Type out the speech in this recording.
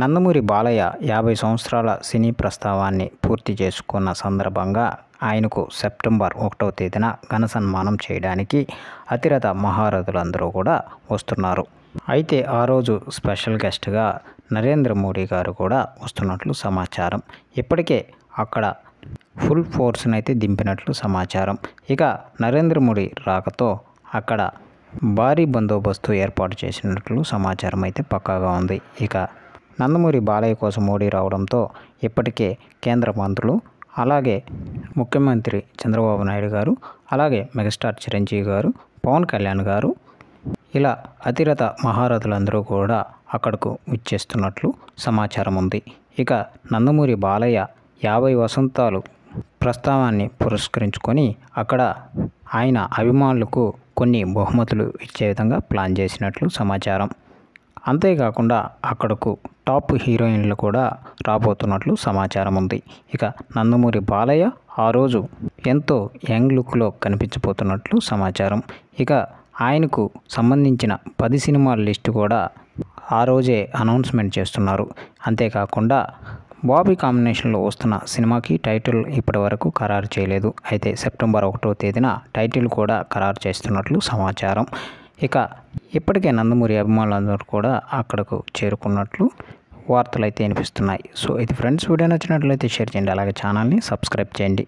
నందమూరి బాలయ్య 50 సంవత్సరాల సినీ ప్రస్థానాన్ని పూర్తి చేసుకున్న సందర్భంగా ఆయనకు సెప్టెంబర్ 1వ తేదీన ఘన సన్మానం చేయడానికి అతిరథ మహారథులందరూ కూడా వస్తున్నారు. అయితే ఆ రోజు స్పెషల్ గెస్ట్గా నరేంద్ర మోడీ గారు కూడా వస్తున్నట్లు సమాచారం. ఇప్పటికే అక్కడ ఫుల్ ఫోర్స్ని అయితే దింపినట్లు సమాచారం. ఇక నరేంద్ర మోడీ రాకతో అక్కడ భారీ బందోబస్తు ఏర్పాటు చేసినట్లు సమాచారం అయితే పక్కాగా ఉంది. ఇక నందమూరి బాలయ్య కోసం మోడీ రావడంతో ఇప్పటికే కేంద్ర మంత్రులు, అలాగే ముఖ్యమంత్రి చంద్రబాబు నాయుడు గారు, అలాగే మెగాస్టార్ చిరంజీవి గారు, పవన్ కళ్యాణ్ గారు, ఇలా అతిరథ మహారథులందరూ కూడా అక్కడకు ఇచ్చేస్తున్నట్లు సమాచారం ఉంది. ఇక నందమూరి బాలయ్య 50 వసంతాలు ప్రస్థానాన్ని పురస్కరించుకొని అక్కడ ఆయన అభిమానులకు కొన్ని బహుమతులు ఇచ్చే విధంగా ప్లాన్ చేసినట్లు సమాచారం. అంతేకాకుండా అక్కడకు టాప్ హీరోయిన్లు కూడా రాబోతున్నట్లు సమాచారం ఉంది. ఇక నందమూరి బాలయ్య ఆ రోజు ఎంతో యంగ్ లుక్లో కనిపించబోతున్నట్లు సమాచారం. ఇక ఆయనకు సంబంధించిన 10 సినిమాల లిస్టు కూడా ఆ రోజే అనౌన్స్మెంట్ చేస్తున్నారు. అంతేకాకుండా బాబీ కాంబినేషన్లో వస్తున్న సినిమాకి టైటిల్ ఇప్పటి వరకు ఖరారు చేయలేదు. అయితే సెప్టెంబర్ 1వ తేదీన టైటిల్ కూడా ఖరారు చేస్తున్నట్లు సమాచారం. ఇక ఇప్పటికే నందమూరి అభిమానులందరూ కూడా అక్కడకు చేరుకున్నట్లు వార్తలు అయితే వినిపిస్తున్నాయి. సో ఇది ఫ్రెండ్స్, వీడియో నచ్చినట్లయితే షేర్ చేయండి, అలాగే ఛానల్ని సబ్స్క్రైబ్ చేయండి.